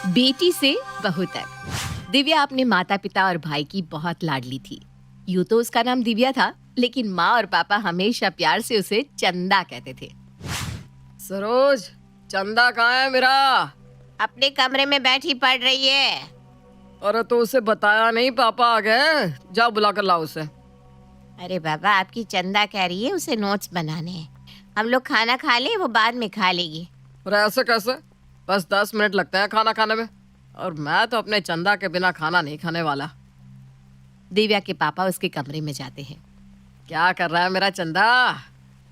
बेटी से बहू तक दिव्या अपने माता पिता और भाई की बहुत लाडली थी। यूं तो उसका नाम दिव्या था, लेकिन माँ और पापा हमेशा प्यार से उसे चंदा कहते थे। सरोज, चंदा कहाँ है मेरा? अपने कमरे में बैठी पढ़ रही है। अरे तो उसे बताया नहीं, पापा आ गए, जाओ बुला कर लाओ उसे। अरे बाबा, आपकी चंदा कह रही है उसे नोट्स बनाने हैं। हम लोग खाना खा ले, वो बाद में खा लेगी। अरे ऐसे कैसे? बस 10 मिनट लगते हैं खाना खाने में, और मैं तो अपने चंदा के बिना खाना नहीं खाने वाला। दिव्या के पापा उसके कमरे में जाते हैं। क्या कर रहा है मेरा चंदा?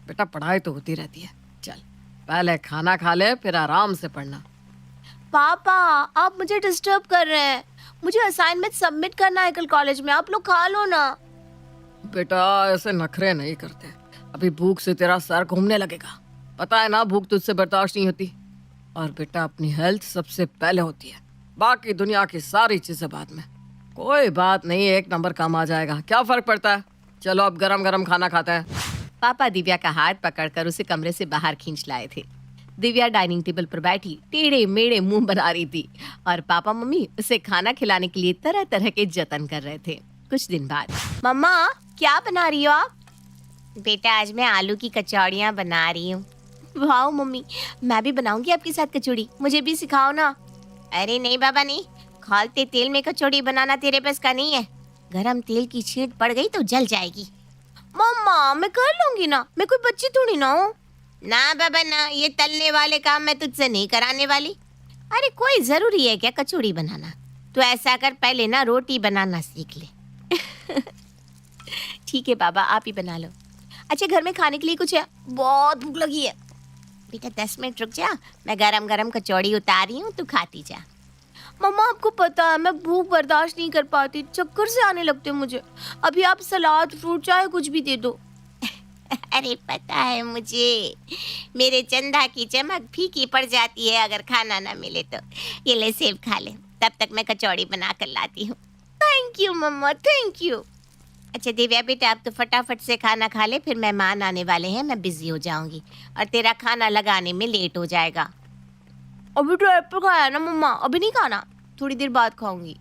बेटा पढ़ाई तो होती रहती है, चल पहले खाना खा ले, फिर आराम से पढ़ना। पापा, आप मुझे डिस्टर्ब कर रहे हैं। मुझे असाइनमेंट सबमिट करना है कल कॉलेज में, आप लोग खा लो ना। बेटा ऐसे नखरे नहीं करते, अभी भूख से तेरा सर घूमने लगेगा। पता है ना, भूख तुझसे बर्दाश्त नहीं होती। और बेटा अपनी हेल्थ सबसे पहले होती है, बाकी दुनिया की सारी चीजें बाद में। कोई बात नहीं, 1 नंबर काम आ जाएगा, क्या फर्क पड़ता है। चलो अब गरम गरम खाना खाते हैं। पापा दिव्या का हाथ पकड़कर उसे कमरे से बाहर खींच लाए थे। दिव्या डाइनिंग टेबल पर बैठी टेढ़े मेढ़े मुंह बना रही थी और पापा मम्मी उसे खाना खिलाने के लिए तरह तरह के जतन कर रहे थे। कुछ दिन बाद, मम्मा क्या बना रही हो आप? बेटा आज मैं आलू की कचौड़ियाँ बना रही हूँ। वाह मम्मी, मैं भी बनाऊंगी आपके साथ कचौड़ी, मुझे भी सिखाओ ना। अरे नहीं बाबा नहीं, खौलते तेल में कचौड़ी बनाना तेरे पास का नहीं है। गरम तेल की छींट पड़ गई तो जल जाएगी। मम्मा मैं कर लूंगी ना, मैं कोई बच्ची थोड़ी ना हूँ। ना बाबा ना, ये तलने वाले काम मैं तुझसे नहीं कराने वाली। अरे कोई जरूरी है क्या कचौड़ी बनाना? तो ऐसा कर, पहले ना रोटी बनाना सीख ले। ठीक है बाबा, आप ही बना लो। अच्छा घर में खाने के लिए कुछ है? बहुत भूख लगी है। बेटा 10 मिनट रुक जा, मैं गरम गरम कचौड़ी उतार रही हूँ, तू खाती जा। मम्मा आपको पता है मैं भूख बर्दाश्त नहीं कर पाती, चक्कर से आने लगते हैं मुझे। अभी आप सलाद फ्रूट चाहे कुछ भी दे दो। अरे पता है मुझे, मेरे चंदा की चमक फीकी पड़ जाती है अगर खाना ना मिले तो। ये ले सेब खा ले, तब तक मैं कचौड़ी बना कर लाती हूँ। थैंक यू मम्मा, थैंक यू। अच्छा दिव्या बेटा, अब तो फटाफट से खाना खा ले, फिर मेहमान आने वाले हैं, मैं बिजी हो जाऊंगी और तेरा खाना लगाने में लेट हो जाएगा। अभी तो एप्पल खाया ना मम्मा, अभी नहीं खाना, थोड़ी देर बाद खाऊंगी।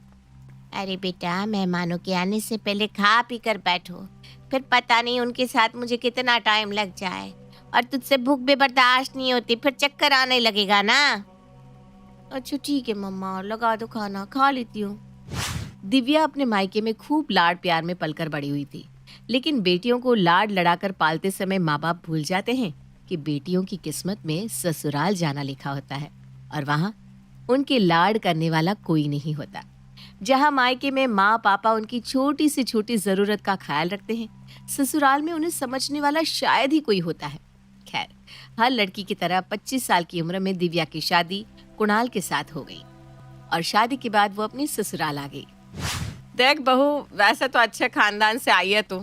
अरे बेटा, मेहमानों के आने से पहले खा पी कर बैठो, फिर पता नहीं उनके साथ मुझे कितना टाइम लग जाए, और तुझसे भूख भी बर्दाश्त नहीं होती, फिर चक्कर आने लगेगा ना। अच्छा ठीक है मम्मा, लगा दो खाना, खा लेती हूँ। दिव्या अपने मायके में खूब लाड प्यार में पलकर बड़ी हुई थी, लेकिन बेटियों को लाड लड़ाकर पालते समय माँ बाप भूल जाते हैं कि बेटियों की किस्मत में ससुराल जाना लिखा होता है और वहाँ उनके लाड करने वाला कोई नहीं होता। जहाँ मायके में माँ पापा उनकी छोटी से छोटी जरूरत का ख्याल रखते हैं, ससुराल में उन्हें समझने वाला शायद ही कोई होता है। खैर, हर लड़की की तरह 25 साल की उम्र में दिव्या की शादी कुणाल के साथ हो गई और शादी के बाद वो अपनी ससुराल आ गई। देख बहू, वैसे तो अच्छे खानदान से आई है तू,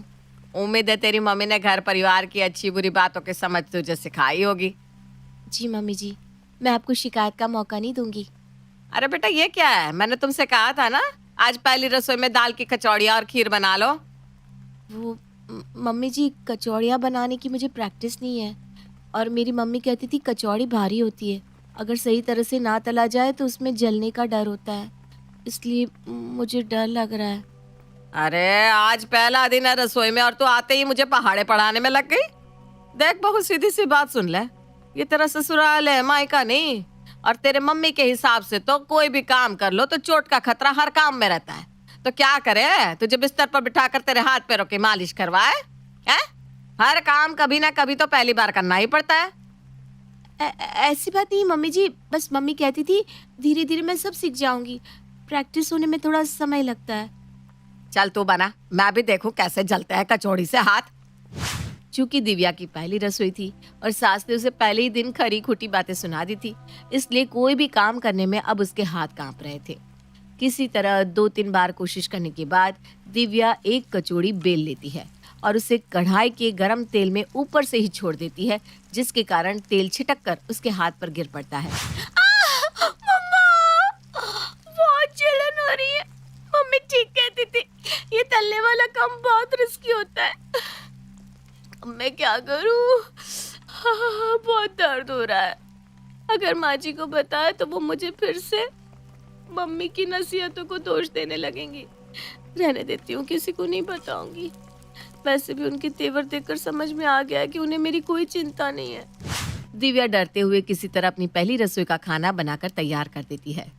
उम्मीद है तेरी मम्मी ने घर परिवार की अच्छी बुरी बातों की समझ तुझे सिखाई होगी। जी मम्मी जी, मैं आपको शिकायत का मौका नहीं दूंगी। अरे बेटा ये क्या है, मैंने तुमसे कहा था ना आज पहली रसोई में दाल की कचौड़ियाँ और खीर बना लो। वो मम्मी जी, कचौड़ियाँ बनाने की मुझे प्रैक्टिस नहीं है और मेरी मम्मी कहती थी कचौड़ी भारी होती है, अगर सही तरह से ना तला जाए तो उसमें जलने का डर होता है, इसलिए मुझे डर लग रहा है। अरे आज पहला दिन है रसोई में और तू आते ही मुझे पहाड़े पढ़ाने में लग गई। देख बहू, सीधी सी बात सुन ले, ये तेरा ससुराल है, मायका नहीं। और तेरे मम्मी के हिसाब से तो कोई भी काम कर लो तो चोट का खतरा हर काम में रहता है। तो क्या करे, तुझे बिस्तर पर बिठाकर तेरे हाथ पैरों की मालिश करवाए हैं? हर काम कभी ना कभी तो पहली बार करना ही पड़ता है। ऐसी बात नहीं मम्मी जी, बस मम्मी कहती थी धीरे धीरे मैं सब सीख जाऊंगी, प्रैक्टिस होने में थोड़ा समय लगता है। चल तू बना, मैं भी देखूं कैसे जलते हैं कचौड़ी से हाथ। चूंकि दिव्या की पहली रसोई थी और सास ने उसे पहले ही दिन खरी खोटी बातें सुना दी थी, इसलिए कोई भी काम करने में अब उसके हाथ कांप रहे थे। किसी तरह 2-3 बार कोशिश करने के बाद दिव्या एक कचौड़ी बेल लेती है और उसे कढ़ाई के गरम तेल में ऊपर से ही छोड़ देती है, जिसके कारण तेल छिटक कर उसके हाथ पर गिर पड़ता है। बहुत जलन हो रही है। मम्मी ठीक कहती थी, ये तलने वाला काम बहुत रिस्की होता है। अब मैं क्या करूं? बहुत दर्द हो रहा है। अगर माँ जी को बताया तो वो मुझे फिर से मम्मी की नसीहतों को दोष देने लगेंगी। रहने देती हूँ, किसी को नहीं बताऊंगी। वैसे भी उनके तेवर देखकर समझ में आ गया है कि उन्हें मेरी कोई चिंता नहीं है। दिव्या डरते हुए किसी तरह अपनी पहली रसोई का खाना बनाकर तैयार कर देती है।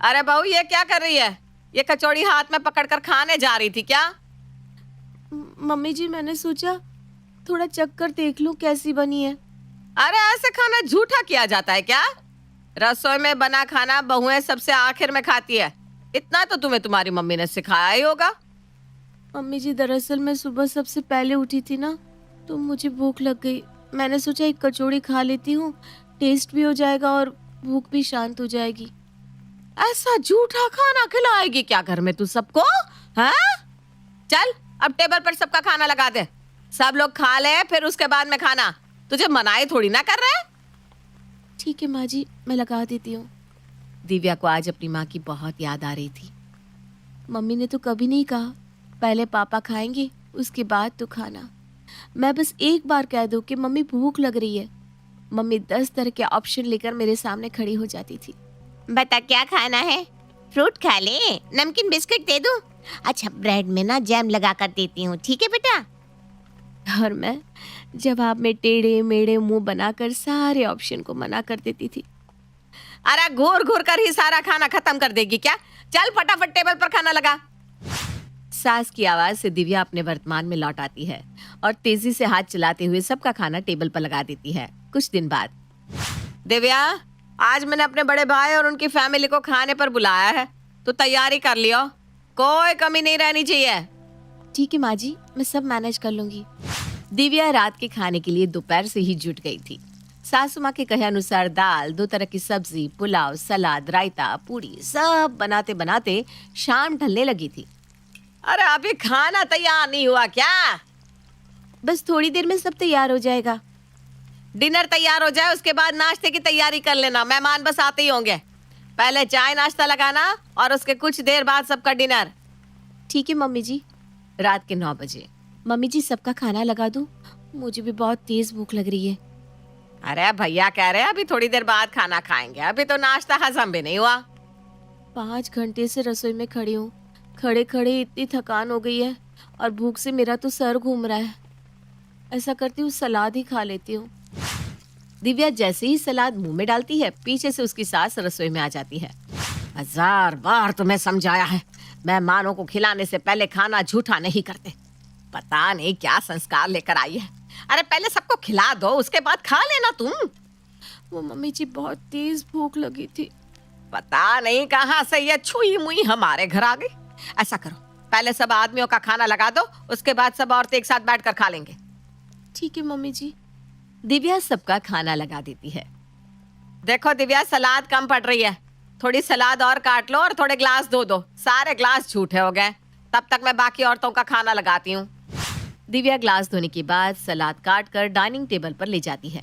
अरे बहू, ये क्या कर रही है? ये कचौड़ी हाथ में पकड़कर खाने जा रही थी क्या? मम्मी जी, मैंने सोचा थोड़ा चक्कर देख लूं कैसी बनी है। अरे ऐसे खाना झूठा किया जाता है क्या? रसोई में बना खाना बहुएं सबसे आखिर में खाती है। इतना तो तुम्हें तुम्हारी मम्मी ने सिखाया ही होगा। मम्मी जी, दरअसल मैं सुबह सबसे पहले उठी थी ना, तो मुझे भूख लग गई। मैंने सोचा एक कचौड़ी खा लेती हूँ, टेस्ट भी हो जाएगा और भूख भी शांत हो जाएगी। ऐसा झूठा खाना खिलाएगी क्या घर में तू सबको? हाँ? चल अब टेबल पर सबका खाना लगा दे। सब लोग खा ले, फिर उसके बाद में खाना। तुझे मनाई थोड़ी ना कर रहे। ठीक है माँ जी, मैं लगा देती हूँ। दिव्या को आज अपनी माँ की बहुत याद आ रही थी। मम्मी ने तो कभी नहीं कहा पहले पापा खाएंगे उसके बाद तो खाना। मैं बस एक बार कह दूं कि मम्मी भूख लग रही है, मम्मी 10 तरह के ऑप्शन लेकर मेरे सामने खड़ी हो जाती थी। बता क्या खाना है? फ्रूट खा ले, नमकीन बिस्किट दे दूं? अच्छा, ब्रेड में ना जैम लगा कर देती हूँ, ठीक है बेटा? और मैं जवाब में टेढ़े मेढ़े मुंह बनाकर सारे ऑप्शन को मना कर देती थी। अरे घूर घूर कर ही सारा खाना खत्म कर देगी क्या? चल फटाफट टेबल पर खाना लगा। सास की आवाज से दिव्या अपने वर्तमान में लौट आती है और तेजी से हाथ चलाते हुए सबका खाना टेबल पर लगा देती है। कुछ दिन बाद, दिव्या, आज मैंने अपने बड़े भाई और उनकी फैमिली को खाने पर बुलाया है, तो तैयारी कर लियो, कोई कमी नहीं रहनी चाहिए। ठीक है माँ जी, मैं सब मैनेज कर लूंगी। दिव्या रात के खाने के लिए दोपहर से ही जुट गई थी। सासू माँ के कहे अनुसार दाल, 2 तरह की सब्जी, पुलाव, सलाद, रायता, पूरी सब बनाते बनाते शाम ढलने लगी थी। अरे अभी खाना तैयार नहीं हुआ क्या? बस थोड़ी देर में सब तैयार हो जाएगा। डिनर तैयार हो जाए उसके बाद नाश्ते की तैयारी कर लेना, मेहमान बस आते ही होंगे। पहले चाय नाश्ता लगाना और उसके कुछ देर बाद सबका डिनर। ठीक है मम्मी जी। रात के 9 बजे। मम्मी जी, सबका खाना लगा दूं? मुझे भी बहुत तेज भूख लग रही है। अरे भैया कह रहे हैं अभी थोड़ी देर बाद खाना खाएंगे, अभी तो नाश्ता हजम भी नहीं हुआ। 5 घंटे से रसोई में खड़ी हूँ, खड़े खड़े इतनी थकान हो गई है और भूख से मेरा तो सर घूम रहा है। ऐसा करती हूँ सलाद ही खा लेती हूँ। दिव्या जैसे ही सलाद मुंह में डालती है, पीछे से उसकी सास रसोई में आ जाती है। 1000 बार तुम्हें समझाया है, मेहमानों को खिलाने से पहले खाना झूठा नहीं करते। पता नहीं क्या संस्कार लेकर आई है। अरे पहले सबको खिला दो, उसके बाद खा लेना तुम। वो मम्मी जी, बहुत तेज भूख लगी थी। पता नहीं कहाँ से ये छुई मुई हमारे घर आ गई। ऐसा करो, पहले सब आदमियों का खाना लगा दो, उसके बाद सब औरतें एक साथ बैठकर खा लेंगे। ठीक है मम्मी जी। दिव्या सबका खाना लगा देती है। देखो दिव्या, सलाद कम पड़ रही है, थोड़ी सलाद और काट लो और थोड़े ग्लास धो दो। सारे ग्लास झूठे हो गए। तब तक मैं बाकी औरतों का खाना लगाती हूँ। दिव्या ग्लास धोने के बाद सलाद काट कर डाइनिंग टेबल पर ले जाती है।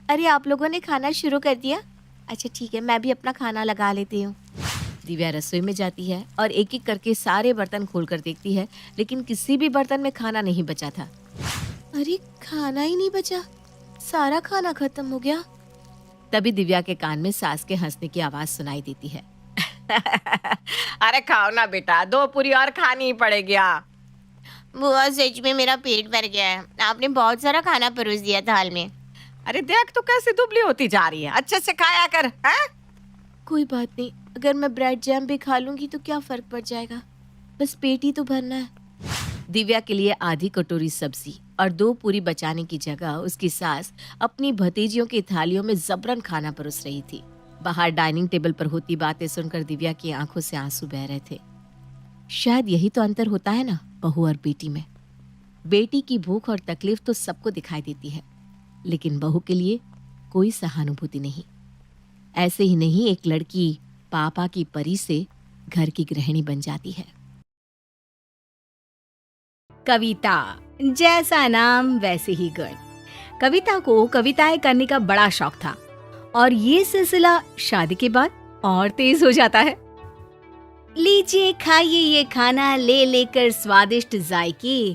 अरे आप लोगों ने खाना शुरू कर दिया? अच्छा ठीक है, मैं भी अपना खाना लगा लेती हूँ। दिव्या रसोई में जाती है और एक एक करके सारे बर्तन खोलकर देखती है, लेकिन किसी भी बर्तन में खाना नहीं बचा था। अरे खाना ही नहीं बचा, सारा खाना खत्म हो गया। तभी दिव्या के कान में सास के हंसने की आवाज सुनाई देती है। अरे खाओ ना बेटा, 2 पूरी और खानी ही पड़ेगी। बुआ, सच में मेरा पेट भर गया है, आपने बहुत सारा खाना परोस दिया थाल में। अरे देख तो कैसे दुबली होती जा रही है, अच्छे से खाया कर। है? कोई बात नहीं, अगर मैं ब्रेड जैम भी खा लूंगी तो क्या फर्क पड़ जाएगा, बस पेट ही तो भरना है। दिव्या के लिए आधी कटोरी सब्जी और 2 पूरी बचाने की जगह उसकी सास अपनी भतीजियों की थालियों में जबरन खाना परोस रही थी। बाहर डाइनिंग टेबल पर होती बातें सुनकर दिव्या की आंखों से आंसू बह रहे थे। शायद यही तो अंतर होता है ना बहू और बेटी में। बेटी की भूख और तकलीफ तो सबको दिखाई देती है, लेकिन बहू के लिए कोई सहानुभूति नहीं। ऐसे ही नहीं, एक लड़की पापा की परी से घर की गृहिणी बन जाती है। कविता, जैसा नाम वैसे ही गुण। कविता को कविताएं करने का बड़ा शौक था और ये सिलसिला शादी के बाद और तेज हो जाता है। लीजिए खाइए ये खाना, ले लेकर स्वादिष्ट जायके,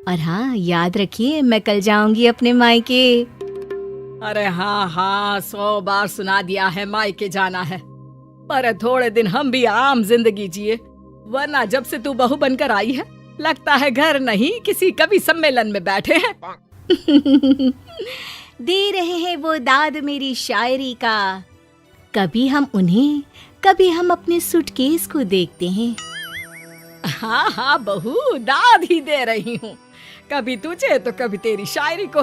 और हाँ याद रखिए मैं कल जाऊंगी अपने मायके। अरे हाँ हाँ, 100 बार सुना दिया है, मायके जाना है। पर थोड़े दिन हम भी आम जिंदगी जिए, वरना जब से तू बहू बनकर आई है लगता है घर नहीं किसी कवि सम्मेलन में बैठे हैं। दे रहे हैं वो दाद मेरी शायरी का, कभी हम उन्हें, कभी हम अपने सूटकेस को देखते हैं। हाँ हाँ बहू, दाद ही दे रही हूँ, कभी तुझे तो कभी तेरी शायरी को।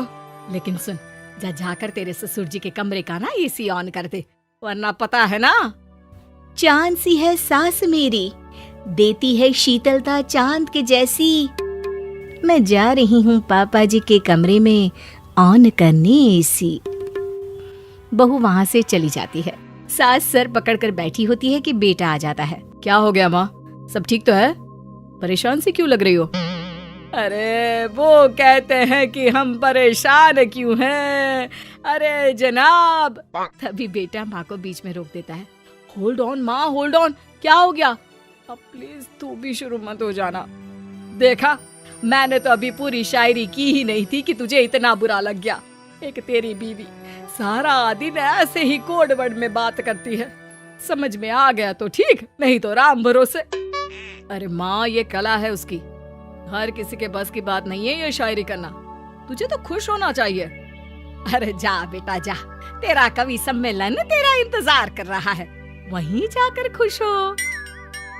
लेकिन सुन, जा जाकर तेरे ससुर जी के कमरे का ना एसी ऑन कर दे, वरना पता है ना। चांद सी है सास मेरी, देती है शीतलता चांद के जैसी। मैं जा रही हूँ पापा जी के कमरे में ऑन करने एसी। बहू वहाँ से चली जाती है। सास सर पकड़कर बैठी होती है कि बेटा आ जाता है। क्या हो गया माँ, सब ठीक तो है? परेशान सी क्यों लग रही हो? अरे वो कहते हैं कि हम परेशान क्यों हैं। अरे जनाब। तभी बेटा माँ को बीच में रोक देता है। होल्ड ऑन माँ, होल्ड ऑन, क्या हो गया? अब प्लीज तू भी शुरू मत हो जाना। देखा, मैंने तो अभी पूरी शायरी की ही नहीं थी कि तुझे इतना बुरा लग गया। एक तेरी बीवी सारा दिन ऐसे ही कोड वर्ड में बात करती है, समझ में आ गया तो ठीक, नहीं तो राम भरोसे। अरे माँ, ये कला है उसकी, हर किसी के बस की बात नहीं है ये शायरी करना। तुझे तो खुश होना चाहिए। अरे जा बेटा जा, तेरा कवि सम्मेलन तेरा इंतजार कर रहा है, वहीं जाकर खुश हो।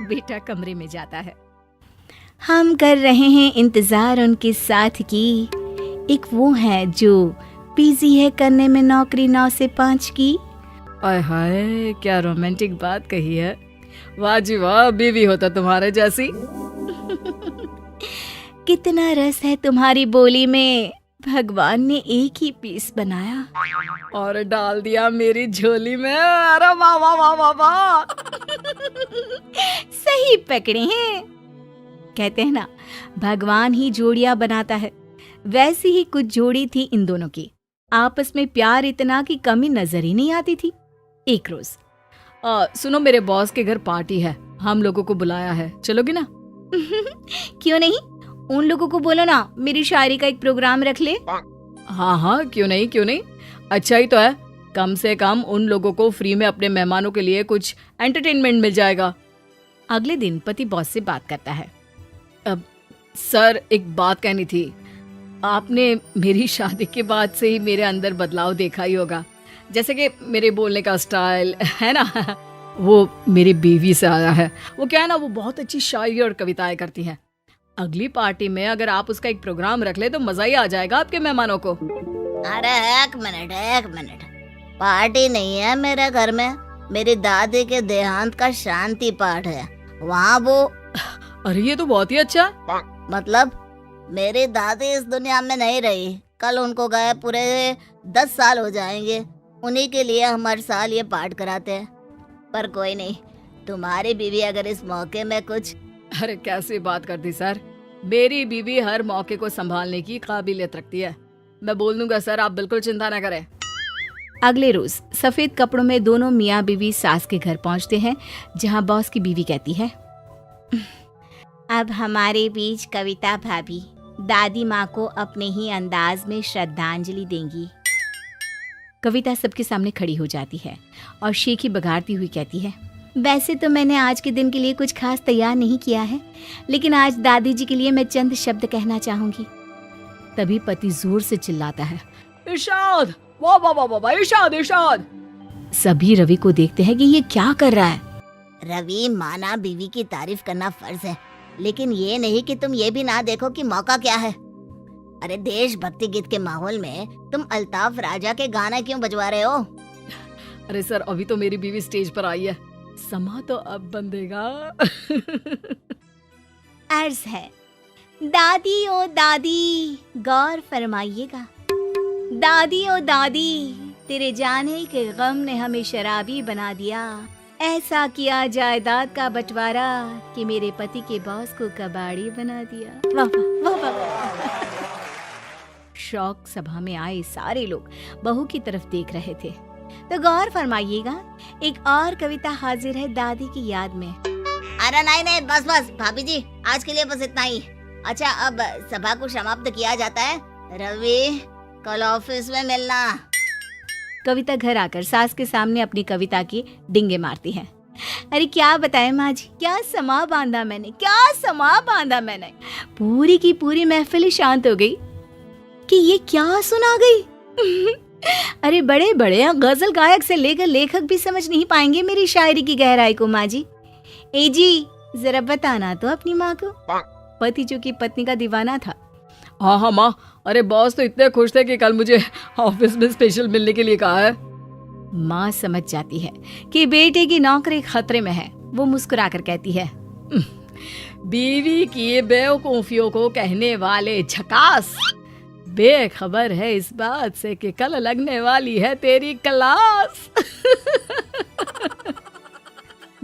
बेटा कमरे में जाता है। हम कर रहे हैं इंतजार उनके साथ की, एक वो है जो बिजी है करने में नौकरी 9 से 5 की। आय हाय, क्या रोमांटिक बात कही है। वाह जी वाह, बीवी होता तुम्हारे जैसी। कितना रस है तुम्हारी बोली में, भगवान ने एक ही पीस बनाया और डाल दिया मेरी झोली में। अरे वाह वाह वाह वाह वाह। सही पकड़े हैं। कहते हैं ना, भगवान ही जोड़ियां बनाता है। वैसी ही कुछ जोड़ी थी इन दोनों की, आपस में प्यार इतना कि कमी नजर ही नहीं आती थी। एक रोज, सुनो मेरे बॉस के घर पार्टी है, हम लोगों को बुलाया है, चलोगे ना? क्यों नहीं, उन लोगों को बोलो ना मेरी शायरी का एक प्रोग्राम रख ले। हाँ हाँ, क्यों नहीं क्यों नहीं, अच्छा ही तो है, कम से कम उन लोगों को फ्री में अपने मेहमानों के लिए कुछ एंटरटेनमेंट मिल जाएगा। अगले दिन पति बॉस से बात करता है। अब सर, एक बात कहनी थी। आपने मेरी शादी के बाद से ही मेरे अंदर बदलाव देखा ही होगा, जैसे कि मेरे बोलने का स्टाइल है ना, वो मेरी बीवी से आया है। वो क्या है ना, वो बहुत अच्छी शायरी और कविताएं करती हैं। अगली पार्टी में अगर आप उसका एक प्रोग्राम रख ले तो मजा ही आ जाएगा आपके मेहमानों को। अरे एक मिनट, पार्टी नहीं है मेरे घर में, मेरी दादी के देहांत का शांति पाठ है, वहाँ वो। अरे ये तो बहुत ही अच्छा। मतलब मेरी दादी इस दुनिया में नहीं रही, कल उनको गए पूरे 10 साल हो जाएंगे, उन्हीं के लिए हम हर साल ये पाठ कराते हैं। पर कोई नहीं, तुम्हारी बीवी अगर इस मौके में कुछ। अरे कैसी बात कर दी सर, मेरी बीवी हर मौके को संभालने की काबिलियत रखती है, मैं बोल दूंगा सर, आप बिल्कुल चिंता न करें। अगले रोज सफेद कपड़ों में दोनों मियाँ बीवी सास के घर पहुंचते हैं, जहां बॉस की बीवी कहती है, अब हमारे बीच कविता भाभी दादी माँ को अपने ही अंदाज में श्रद्धांजलि देंगी। कविता सबके सामने खड़ी हो जाती है और शेखी बघारती हुई कहती है, वैसे तो मैंने आज के दिन के लिए कुछ खास तैयार नहीं किया है, लेकिन आज दादी जी के लिए मैं चंद शब्द कहना चाहूंगी। तभी पति जोर से चिल्लाता है, इरशाद, वाह वाह वाह वाह, इरशाद इरशाद। सभी रवि को देखते हैं कि ये क्या कर रहा है। रवि, माना बीवी की तारीफ करना फर्ज है, लेकिन ये नहीं कि तुम ये भी ना देखो कि मौका क्या है। अरे देशभक्ति गीत के माहौल में तुम अल्ताफ राजा के गाना क्यों बजवा रहे हो? अरे सर, अभी तो मेरी बीवी स्टेज पर आई है, समा तो अब बंधेगा। अर्ज है, दादी ओ दादी गौर फरमाइएगा, दादी ओ दादी तेरे जाने के गम ने हमें शराबी बना दिया, ऐसा किया जायदाद का बंटवारा कि मेरे पति के बॉस को कबाड़ी बना दिया। वाह वाह वाह वाह। शौक सभा में आए सारे लोग बहू की तरफ देख रहे थे। तो गौर फरमाइएगा, एक और कविता हाजिर है दादी की याद में। अरे नहीं, बस भाभी जी, आज के लिए बस इतना ही। अच्छा, अब सभा को समाप्त किया जाता है। रवि, कल ऑफिस में मिलना। कविता घर आकर सास के सामने अपनी कविता की डिंगे मारती है। अरे क्या बताएं माँ जी, क्या समा बांधा मैंने, क्या समा बांधा मैंने। पूरी की पूरी महफिल शांत हो गई कि ये क्या सुना गई। अरे बड़े बड़े गजल गायक से लेकर लेखक भी समझ नहीं पाएंगे मेरी शायरी की गहराई को माँ जी। ए जी जरा बताना तो अपनी माँ को। पति जो की पत्नी का दीवाना था। हाँ हाँ माँ, अरे बॉस तो इतने खुश थे कि कल मुझे ऑफिस में स्पेशल मिलने के लिए कहा है। माँ समझ जाती है कि बेटे की नौकरी खतरे में है। वो मुस्कुरा कर कहती है, बीवी की बेवकूफियों को कहने वाले झकास बेखबर है इस बात से कि कल लगने वाली है तेरी क्लास।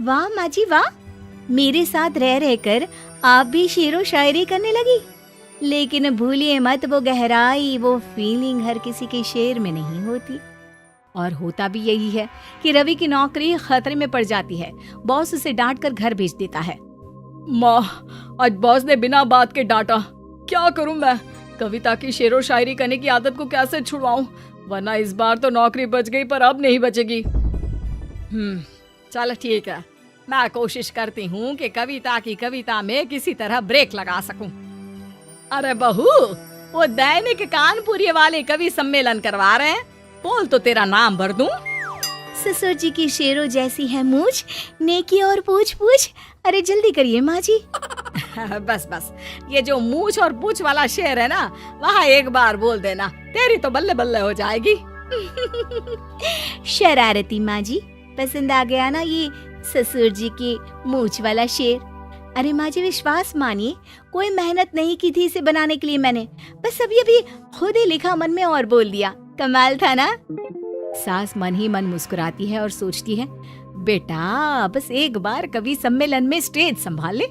वाह माँ जी वाह, मेरे साथ रह रहकर आप भी शेरो शायरी करने लगी। लेकिन भूलिए मत वो गहराई, वो फीलिंग हर किसी के शेर में नहीं होती। और होता भी यही है कि रवि की नौकरी खतरे में पड़ जाती है। बॉस उसे डांट कर घर भेज देता है। माँ, आज बॉस ने बिना बात के डांटा। क्या करूं मैं? कविता की शेरो शायरी करने की आदत को कैसे छुड़वाऊं? वरना इस बार तो नौकरी बच गई पर अब नहीं बचेगी। चल ठीक है, मैं कोशिश करती हूँ कि कविता की कविता में किसी तरह ब्रेक लगा सकूं। अरे बहू, वो दैनिक कानपुरी वाले कवि सम्मेलन करवा रहे हैं, बोल तो तेरा नाम भर दूं। ससुर जी की शेरों जैसी है मूछ, नेकी और पूछ पूछ। अरे जल्दी करिए माँ जी। बस बस, ये जो मूछ और पूछ वाला शेर है ना, वहाँ एक बार बोल देना, तेरी तो बल्ले बल्ले हो जाएगी। शरारती माँ जी, पसंद आ गया ना ये ससुर जी की मूछ वाला शेर। अरे माँ जी विश्वास मानिए, कोई मेहनत नहीं की थी इसे बनाने के लिए मैंने, बस अभी अभी खुद ही लिखा मन में और बोल दिया। कमाल था ना। सास मन ही मन मुस्कुराती है और सोचती है, बेटा बस एक बार कवि सम्मेलन में स्टेज संभाल ले,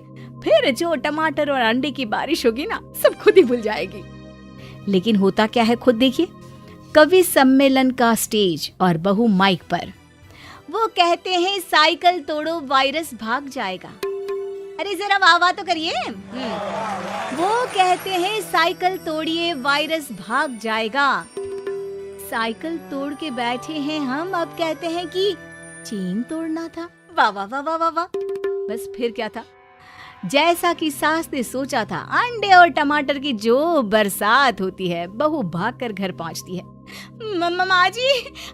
फिर जो टमाटर और अंडे की बारिश होगी ना, सब खुद ही भूल जाएगी। लेकिन होता क्या है खुद देखिए। कवि सम्मेलन का स्टेज और बहू माइक पर। वो कहते हैं साइकिल तोड़ो वायरस भाग जाएगा। अरे जरा वाह वाह तो करिए। वो कहते हैं साइकिल तोड़िए वायरस भाग जाएगा। साइकिल तोड़ के बैठे हैं हम, अब कहते हैं कि चेन तोड़ना था। वाह वाह वाह वाह वाह वाह। बस फिर क्या था, जैसा कि सास ने सोचा था, अंडे और टमाटर की जो बरसात होती है, बहू भागकर घर पहुंचती है। माँ जी,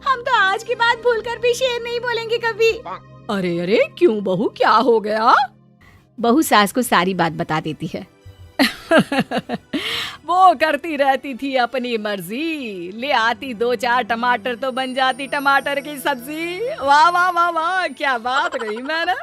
हम तो आज की बात भूलकर भी शेर नहीं बोलेंगे कभी। अरे अरे क्यों बहू, क्या हो गया? बहू सास को सारी बात बता देती है। वो करती रहती थी अपनी मर्जी, ले आती 2-4 टमाटर तो बन जाती टमाटर की सब्जी। वाह वाह वाह वाह, क्या बात कही मैंने।